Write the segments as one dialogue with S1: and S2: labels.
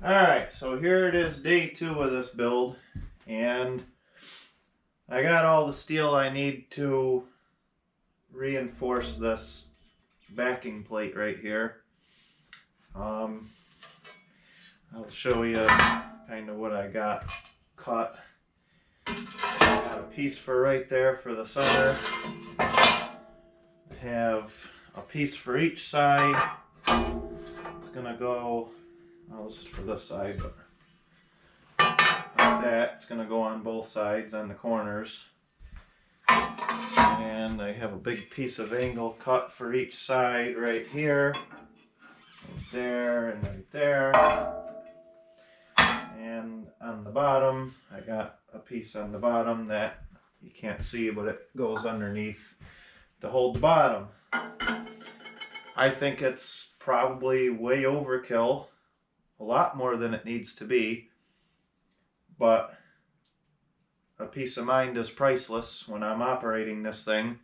S1: Alright, so here it is, day 2 of this build, and I got all the steel I need to reinforce this backing plate right here. I'll show you kind of what I got cut. I got a piece for right there for the center. I have a piece for each side. It's gonna go, well, this is for this side, but like that. It's gonna go on both sides on the corners. And I have a big piece of angle cut for each side right here, right there, and right there. And on the bottom, I got a piece on the bottom that you can't see, but it goes underneath to hold the bottom. I think it's probably way overkill, a lot more than it needs to be, but a peace of mind is priceless when I'm operating this thing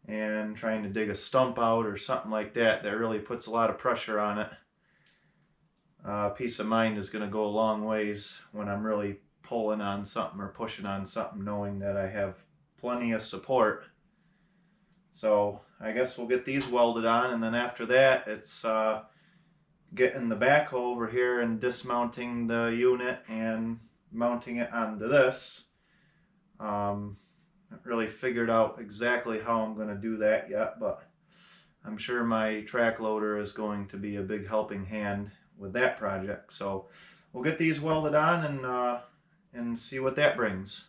S1: and trying to dig a stump out or something like that. That really puts a lot of pressure on it. Peace of mind is going to go a long ways when I'm really pulling on something or pushing on something, knowing that I have plenty of support. So I guess we'll get these welded on, and then after that it's getting the backhoe over here and dismounting the unit and mounting it onto this. I haven't really figured out exactly how I'm going to do that yet, but I'm sure my track loader is going to be a big helping hand with that project. So we'll get these welded on and see what that brings.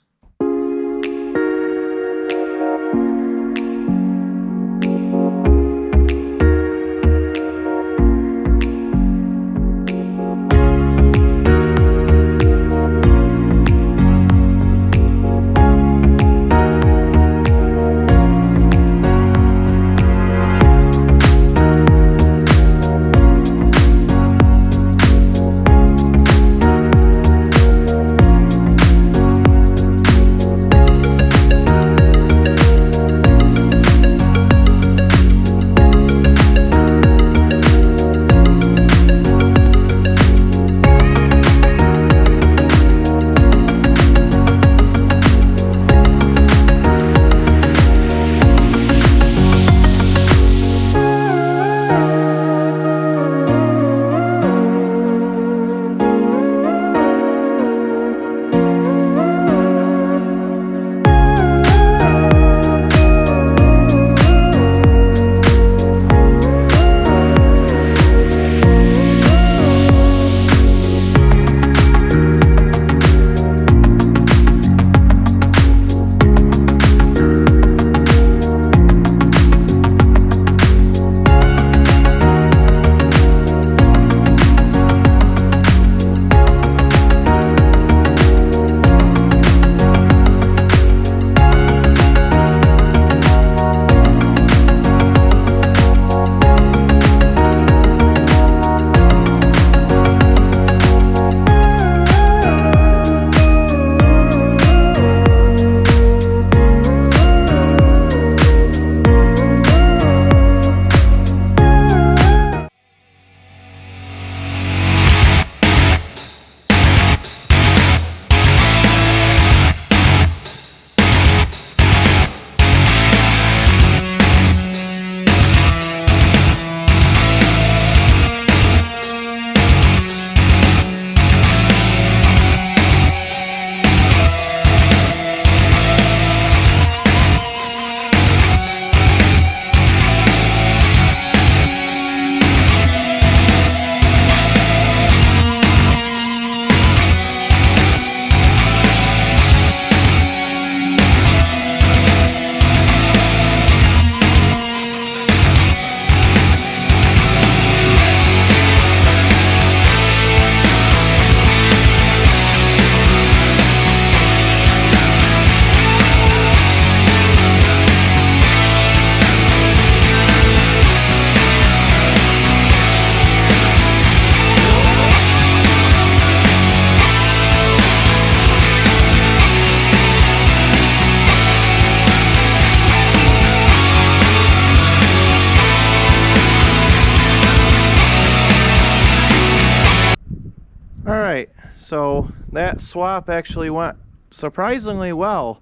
S1: All right, so that swap actually went surprisingly well.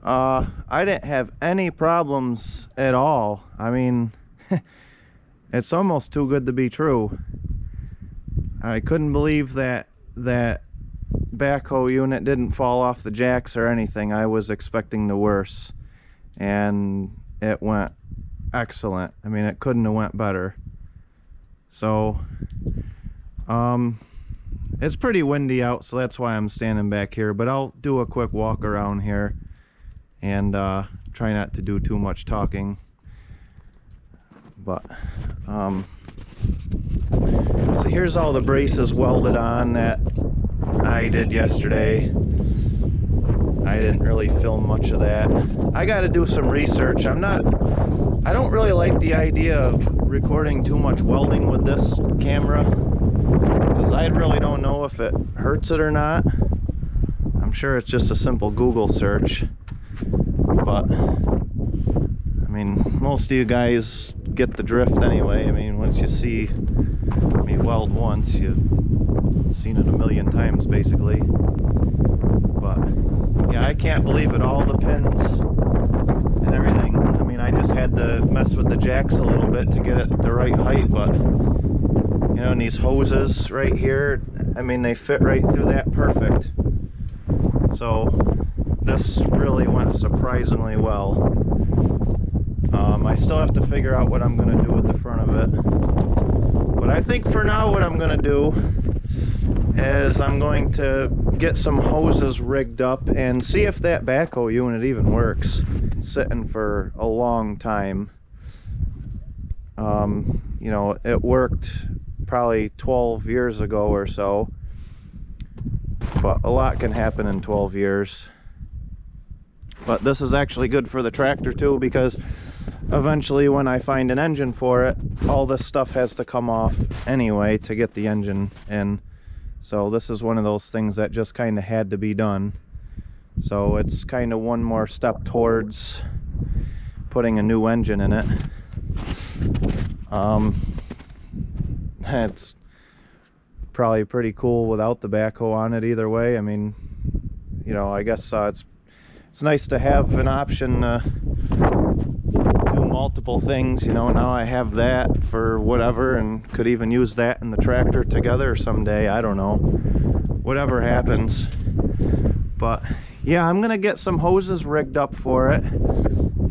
S1: I didn't have any problems at all. I mean, it's almost too good to be true. I couldn't believe that backhoe unit didn't fall off the jacks or anything. I was expecting the worst, and it went excellent. I mean, it couldn't have went better. So it's pretty windy out, so that's why I'm standing back here, but I'll do a quick walk around here and try not to do too much talking. But so here's all the braces welded on that I did yesterday. I didn't really film much of that. I got to do some research. I don't really like the idea of recording too much welding with this camera, because I really don't know if it hurts it or not. I'm sure it's just a simple Google search, but I mean, most of you guys get the drift anyway. I mean, once you see me weld once, you've seen it a million times basically. But yeah, I can't believe it, all the pins and everything. I mean, I just had to mess with the jacks a little bit to get it the right height, but you know, and these hoses right here, I mean, they fit right through that perfect. So this really went surprisingly well. I still have to figure out what I'm going to do with the front of it, but I think for now what I'm going to do is I'm going to get some hoses rigged up and see if that backhoe unit even works. It's sitting for a long time. You know, it worked probably 12 years ago or so, but a lot can happen in 12 years. But this is actually good for the tractor too, because eventually when I find an engine for it, all this stuff has to come off anyway to get the engine in. So this is one of those things that just kind of had to be done. So it's kind of one more step towards putting a new engine in it. It's probably pretty cool without the backhoe on it either way. I mean, you know, I guess it's nice to have an option to do multiple things. You know, now I have that for whatever, and could even use that and the tractor together someday. I don't know, whatever happens. But yeah, I'm gonna get some hoses rigged up for it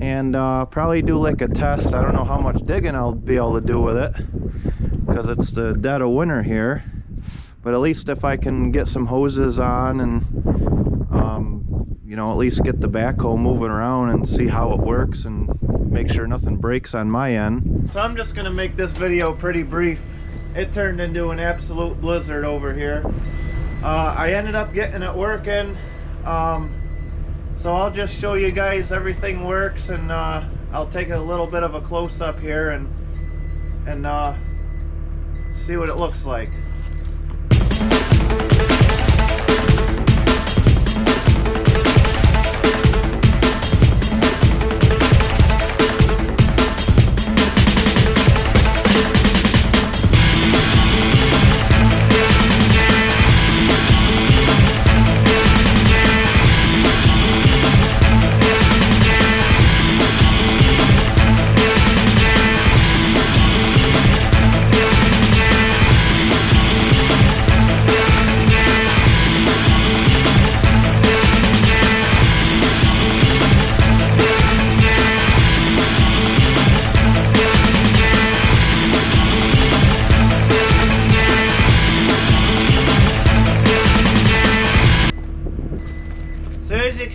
S1: and probably do like a test. I don't know how much digging I'll be able to do with it because it's the dead of winter here, but at least if I can get some hoses on and you know, at least get the backhoe moving around and see how it works and make sure nothing breaks on my end. So I'm just gonna make this video pretty brief. It turned into an absolute blizzard over here. I ended up getting it working, so I'll just show you guys everything works, and I'll take a little bit of a close-up here and see what it looks like.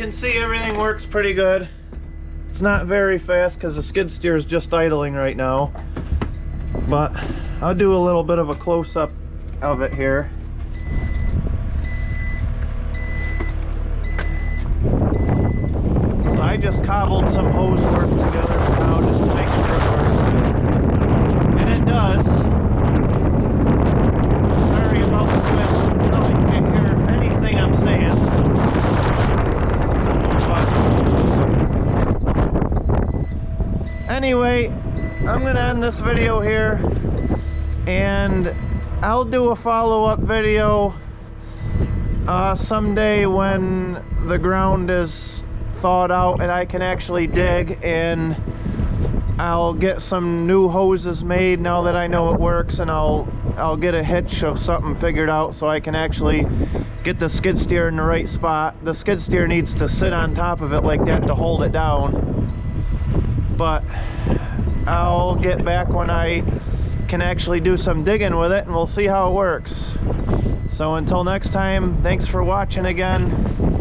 S1: See, everything works pretty good. It's not very fast because the skid steer is just idling right now, but I'll do a little bit of a close-up of it here. So I just cobbled some hose work together now just to make sure it works, and it does. Sorry about the wind. You know, I can't hear anything I'm saying. Anyway, I'm gonna end this video here, and I'll do a follow-up video someday when the ground is thawed out and I can actually dig, and I'll get some new hoses made now that I know it works, and I'll get a hitch of something figured out so I can actually get the skid steer in the right spot. The skid steer needs to sit on top of it like that to hold it down, but I'll get back when I can actually do some digging with it, and we'll see how it works. So until next time, thanks for watching again.